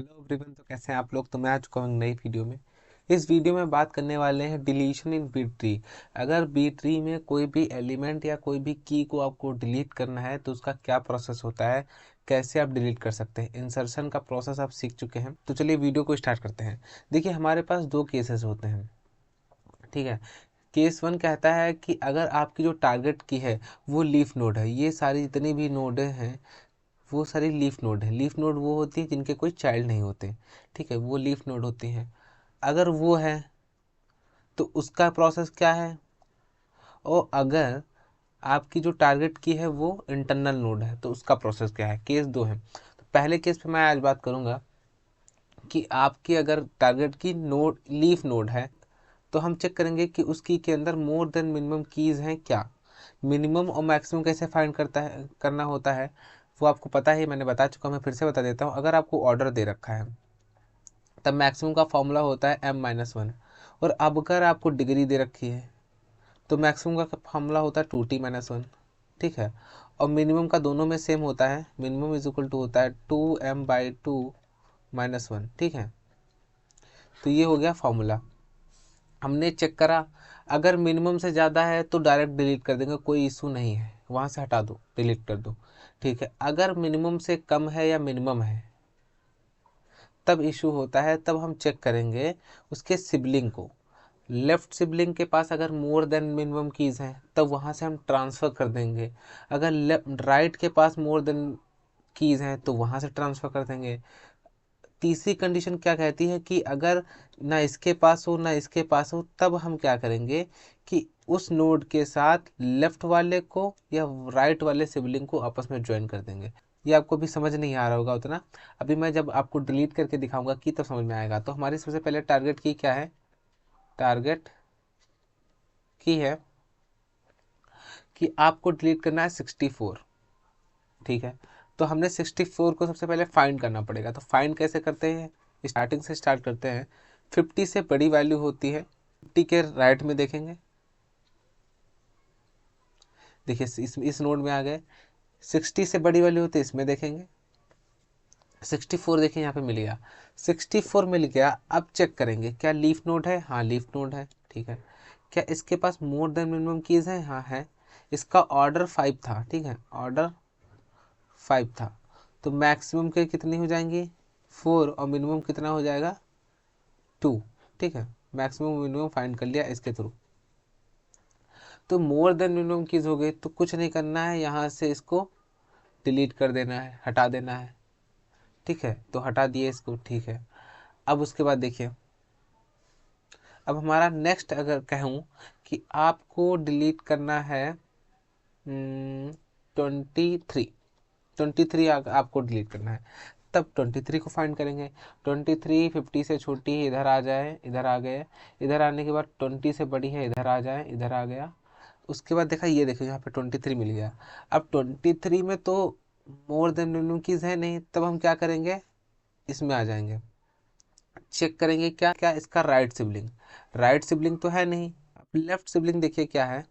Hello everyone. तो कैसे हैं आप लोग। तो मैं आ चुका हूँ नई वीडियो में। इस वीडियो में बात करने वाले हैं डिलीशन इन बी ट्री। अगर बी ट्री में कोई भी एलिमेंट या कोई भी की को आपको डिलीट करना है तो उसका क्या प्रोसेस होता है, कैसे आप डिलीट कर सकते हैं। इंसर्शन का प्रोसेस आप सीख चुके हैं, तो चलिए वीडियो को स्टार्ट करते हैं। देखिए, हमारे पास दो केसेस होते हैं, ठीक है। केस वन कहता है कि अगर आपकी जो टारगेट की है वो लीफ नोड है, ये सारी जितनी भी नोड हैं वो सारी लीफ नोड है। लीफ नोड वो होती है जिनके कोई चाइल्ड नहीं होते, ठीक है, वो लीफ नोड होती हैं। अगर वो है तो उसका प्रोसेस क्या है, और अगर आपकी जो टारगेट की है वो इंटरनल नोड है तो उसका प्रोसेस क्या है। केस दो है। तो पहले केस पे मैं आज बात करूंगा कि आपकी अगर टारगेट की नोड लीफ नोड है तो हम चेक करेंगे कि उसकी के अंदर मोर देन मिनिमम कीज हैं क्या। मिनिमम और मैक्सिमम कैसे फाइंड करना होता है वो आपको पता है, मैंने बता चुका हूं, मैं फिर से बता देता हूँ। अगर आपको ऑर्डर दे रखा है तब मैक्सिमम का फॉर्मूला होता है m-1, और अब अगर आपको डिग्री दे रखी है तो मैक्सिमम का फॉर्मूला होता है 2t-1, ठीक है। और मिनिमम का दोनों में सेम होता है, मिनिमम इज इक्वल टू होता है 2m/2-1, ठीक है। तो ये हो गया फॉर्मूला, हमने चेक करा। अगर मिनिमम से ज़्यादा है तो डायरेक्ट डिलीट कर देंगे, कोई इशू नहीं है, वहाँ से हटा दो, डिलीट कर दो, ठीक है। अगर मिनिमम से कम है या मिनिमम है तब इशू होता है, तब हम चेक करेंगे उसके सिबलिंग को। लेफ्ट सिबलिंग के पास अगर मोर देन मिनिमम कीज़ हैं तब वहाँ से हम ट्रांसफ़र कर देंगे। अगर लेफ्ट राइट के पास मोर देन कीज़ हैं तो वहाँ से ट्रांसफ़र कर देंगे। तीसरी कंडीशन क्या कहती है कि अगर ना इसके पास हो ना इसके पास हो तब हम क्या करेंगे कि उस नोड के साथ लेफ्ट वाले को या राइट वाले सिबलिंग को आपस में ज्वाइन कर देंगे। ये आपको भी समझ नहीं आ रहा होगा उतना, अभी मैं जब आपको डिलीट करके दिखाऊंगा कि तब समझ में आएगा। तो हमारी सबसे पहले टारगेट की क्या है, टारगेट की है कि आपको डिलीट करना है 64, ठीक है। तो हमने 64 को सबसे पहले फाइंड करना पड़ेगा। तो फाइंड कैसे करते हैं, स्टार्टिंग से स्टार्ट करते हैं। 50 से बड़ी वैल्यू होती है, 50 के राइट में देखेंगे, देखिए इस नोड में आ गए। 60 से बड़ी वैल्यू होती है, इसमें देखेंगे। 64 देखिए यहाँ पे मिल गया, 64 मिल गया। अब चेक करेंगे क्या लीफ नोड है, हाँ लीफ नोड है, ठीक है। क्या इसके पास मोर देन मिनिमम कीज है, हाँ है। इसका ऑर्डर 5 था, ठीक है, ऑर्डर 5 था। तो मैक्सिमम के कितनी हो जाएंगी 4, और मिनिमम कितना हो जाएगा 2, ठीक है। मैक्सिमम मिनिमम फाइंड कर लिया इसके थ्रू। तो मोर देन मिनिमम कीज हो गई, तो कुछ नहीं करना है, यहाँ से इसको डिलीट कर देना है, हटा देना है, ठीक है। तो हटा दिए इसको, ठीक है। अब उसके बाद देखिए, अब हमारा नेक्स्ट अगर कहूँ कि आपको डिलीट करना है 23 आपको डिलीट करना है, तब 23 को फाइंड करेंगे। 23 50 से छोटी है, इधर आ जाए, इधर आ गए। इधर आने के बाद 20 से बड़ी है, इधर आ जाए, इधर आ गया। उसके बाद देखा, ये देखो यहाँ पे 23 मिल गया। अब 23 में तो मोर देन मिनिमम कीज है नहीं, तब हम क्या करेंगे, इसमें आ जाएंगे, चेक करेंगे क्या क्या इसका राइट सिबलिंग। राइट सिबलिंग तो है नहीं। अब लेफ्ट सिबलिंग देखिए क्या है,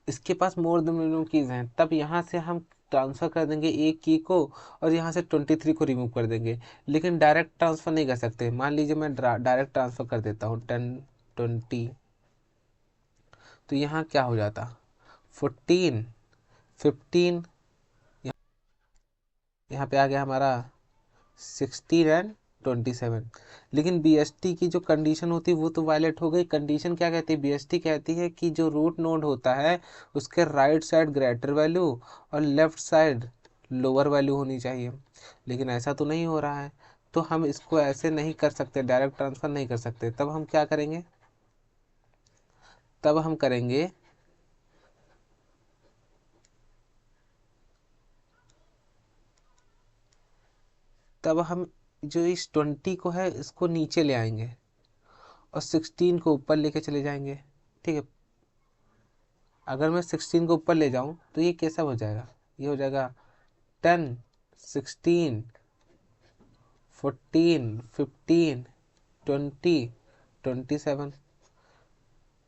इसके पास मोर देन मिनिमम कीज हैं, तब यहाँ से हम ट्रांसफर कर देंगे एक की को, और यहाँ से 23 को रिमूव कर देंगे। लेकिन डायरेक्ट ट्रांसफर नहीं कर सकते। मान लीजिए मैं डायरेक्ट ट्रांसफर कर देता हूँ 10 20, तो यहाँ क्या हो जाता 14 15, यहाँ पे आ गया हमारा 16 एंड 27। लेकिन बीएसटी की जो कंडीशन होती है वो तो वायलेट हो गई। कंडीशन क्या कहती है, बीएसटी कहती है कि जो रूट नोड होता है उसके राइट साइड ग्रेटर वैल्यू और लेफ्ट साइड लोअर वैल्यू होनी चाहिए। लेकिन ऐसा तो नहीं हो रहा है, तो हम इसको ऐसे नहीं कर सकते, डायरेक्ट ट्रांसफर नहीं कर सकते। तब हम क्या करेंगे, तब हम करेंगे तब हम जो इस 20 को है इसको नीचे ले आएंगे और 16 को ऊपर लेके चले जाएंगे, ठीक है। अगर मैं 16 को ऊपर ले जाऊं तो ये कैसा हो जाएगा, ये हो जाएगा 10 16 14 15 20 27।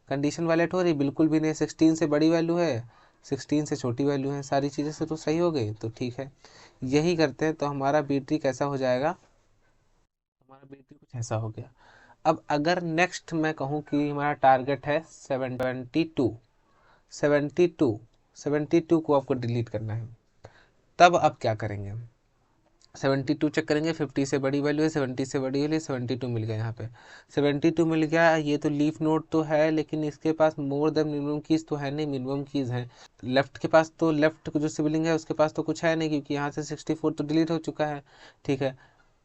कंडीशन वालेट हो रही बिल्कुल भी नहीं, 16 से बड़ी वैल्यू है, 16 से छोटी वैल्यू है, सारी चीज़ें से तो सही हो गई, तो ठीक है। यही करते हैं तो हमारा बी ट्री कैसा हो जाएगा, हमारा B3 कुछ ऐसा हो गया। अब अगर नेक्स्ट मैं कहूँ कि हमारा टारगेट है 72 को आपको डिलीट करना है, तब आप क्या करेंगे हम? 72 चेक करेंगे, 50 से बड़ी वैल्यू है, 70 से बड़ी वैल्यू, 72 मिल गया। यहाँ पे 72 मिल गया। ये तो लीफ नोड तो है, लेकिन इसके पास मोर देन मिनिमम कीज तो है नहीं, मिनिमम कीज है। लेफ्ट के पास तो, लेफ्ट जो सिबलिंग है उसके पास तो कुछ है नहीं, क्योंकि यहाँ से 64 तो डिलीट हो चुका है। ठीक है,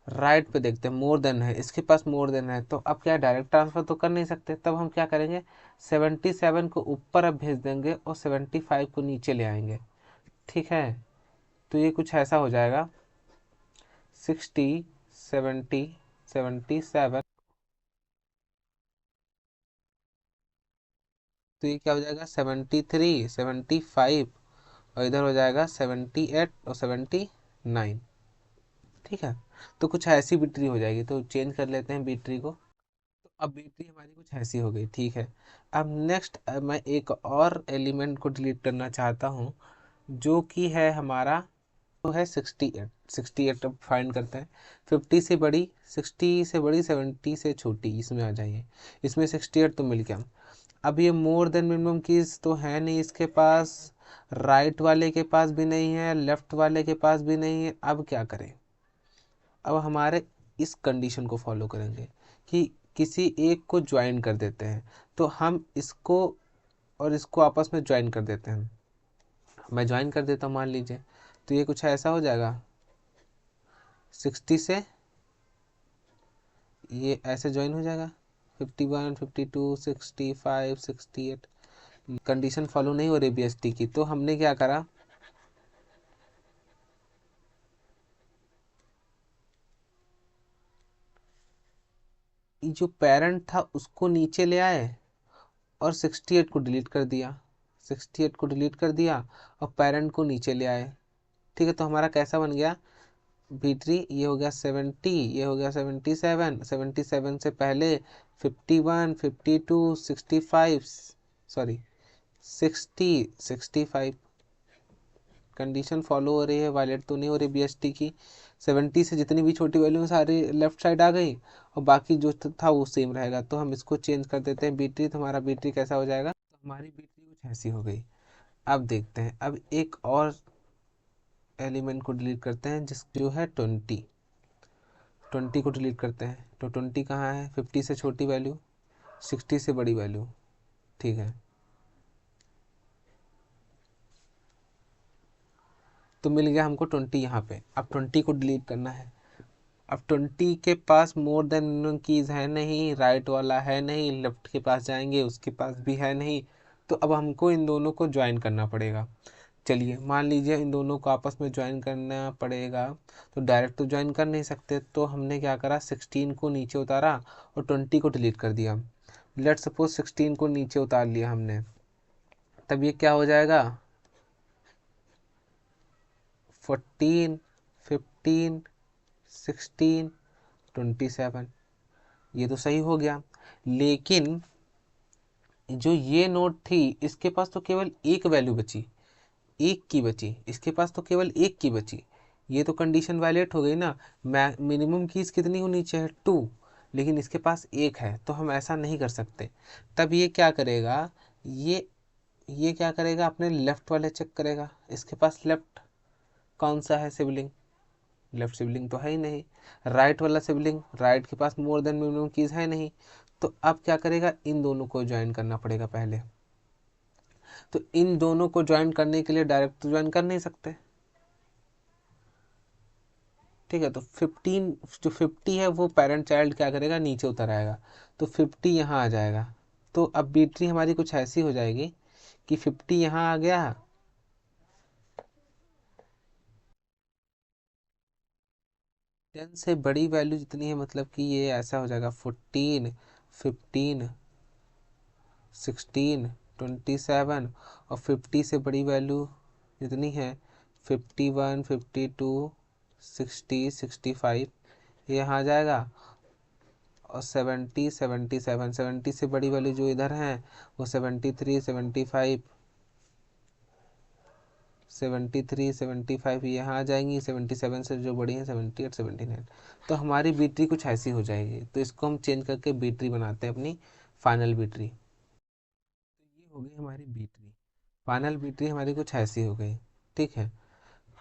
राइट पे देखते हैं, मोर देन है, इसके पास मोर देन है, तो अब क्या डायरेक्ट ट्रांसफर तो कर नहीं सकते। तब हम क्या करेंगे, 77 को ऊपर अब भेज देंगे और 75 को नीचे ले आएंगे। ठीक है, तो ये कुछ ऐसा हो जाएगा, 60, 70, 77, तो ये क्या हो जाएगा, 73, 75, और इधर हो जाएगा 78 और 79। ठीक है, तो कुछ ऐसी बिट्री हो जाएगी। तो चेंज कर लेते हैं बिट्री को। तो अब बिट्री हमारी कुछ ऐसी हो गई। ठीक है, अब नेक्स्ट मैं एक और एलिमेंट को डिलीट करना चाहता हूँ, जो कि है हमारा, तो है 68। 68 अब फाइंड करते हैं, 50 से बड़ी, 60 से बड़ी, 70 से छोटी, इसमें आ जाइए। इसमें 68 तो मिल गया। अब ये मोर देन मिनिमम कीज तो है नहीं इसके पास, राइट वाले के पास भी नहीं है, लेफ्ट वाले के पास भी नहीं है। अब क्या करें? अब हमारे इस कंडीशन को फॉलो करेंगे कि किसी एक को ज्वाइन कर देते हैं। तो हम इसको और इसको आपस में ज्वाइन कर देते हैं। मैं ज्वाइन कर देता हूँ, मान लीजिए, तो ये कुछ ऐसा हो जाएगा, 60 से ये ऐसे ज्वाइन हो जाएगा, 51, 52, 65, 68। कंडीशन फॉलो नहीं हो रही BST की, तो हमने क्या करा, जो पेरेंट था उसको नीचे ले आए और 68 को डिलीट कर दिया, 68 को डिलीट कर दिया और पेरेंट को नीचे ले आए। ठीक है, तो हमारा कैसा बन गया, B3 ये हो गया 70, ये हो गया 77, 77 से पहले 51, 52, 65, सॉरी 60, 65। कंडीशन फॉलो हो रही है, वायलेट तो नहीं हो रही BST की। 70 से जितनी भी छोटी वैल्यू सारी लेफ्ट साइड आ गई और बाकी जो था वो सेम रहेगा। तो हम इसको चेंज कर देते हैं B3, तो हमारा B3 कैसा हो जाएगा, तो हमारी B3 कुछ ऐसी हो गई। अब देखते हैं, अब एक और एलिमेंट को डिलीट करते हैं, जिस जो है 20। 20 को डिलीट करते हैं, तो 20 कहाँ है, 50 से छोटी वैल्यू, 60 से बड़ी वैल्यू। ठीक है, तो मिल गया हमको 20 यहाँ पे। अब 20 को डिलीट करना है। अब 20 के पास मोर देन कीज है नहीं, राइट वाला है नहीं, लेफ्ट के पास जाएंगे उसके पास भी है नहीं, तो अब हमको इन दोनों को ज्वाइन करना पड़ेगा। चलिए मान लीजिए इन दोनों को आपस में ज्वाइन करना पड़ेगा, तो डायरेक्ट तो ज्वाइन कर नहीं सकते, तो हमने क्या करा, 16 को नीचे उतारा और 20 को डिलीट कर दिया। लेट सपोज 16 को नीचे उतार लिया हमने, तब ये क्या हो जाएगा, 14, 15, 16, 27। ये तो सही हो गया, लेकिन जो ये नोड थी इसके पास तो केवल एक वैल्यू बची, एक की बची, इसके पास तो केवल एक की बची। ये तो कंडीशन वायलेट हो गई ना। मिनिमम कीज कितनी होनी चाहिए, 2, लेकिन इसके पास एक है, तो हम ऐसा नहीं कर सकते। तब ये क्या करेगा, ये क्या करेगा, अपने लेफ्ट वाले चेक करेगा। इसके पास लेफ्ट कौन सा है सिबलिंग, लेफ्ट सिबलिंग तो है ही नहीं। राइट वाला सिबलिंग, राइट के पास मोर देन मिनिमम कीज है नहीं, तो अब क्या करेगा, इन दोनों को ज्वाइन करना पड़ेगा पहले। तो इन दोनों को ज्वाइन करने के लिए डायरेक्ट तो ज्वाइन कर नहीं सकते। ठीक है, तो 15, जो 50 है वो पेरेंट चाइल्ड क्या करेगा, नीचे उतर आएगा, तो 50 यहाँ आ जाएगा। तो अब B3 हमारी कुछ ऐसी हो जाएगी कि 50 यहाँ आ गया, 10 से बड़ी वैल्यू जितनी है, मतलब कि ये ऐसा हो जाएगा, 14, 15, 16, 27, और 50 से बड़ी वैल्यू जितनी है, 51, 52, 60, 65, ये यहाँ आ जाएगा। और 70, 77, 70 से बड़ी वैल्यू जो इधर है वो 73, 75, 73, 75 यहाँ आ जाएंगी, 77 से जो बड़ी हैं 78, 79। तो हमारी बी ट्री कुछ ऐसी हो जाएगी। तो इसको हम चेंज करके बी ट्री बनाते हैं अपनी फाइनल बी ट्री। तो ये हो गई हमारी B tree, final B tree हमारी कुछ ऐसी हो गई। ठीक है,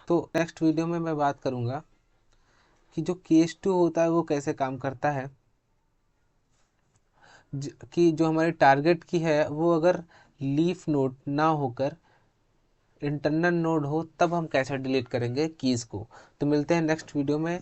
तो नेक्स्ट वीडियो में मैं बात करूँगा कि जो केस टू होता है वो कैसे काम करता है। कि जो हमारे टारगेट की है वो अगर लीफ नोड ना होकर इंटरनल नोड हो तब हम कैसे डिलीट करेंगे कीज़ को। तो मिलते हैं नेक्स्ट वीडियो में।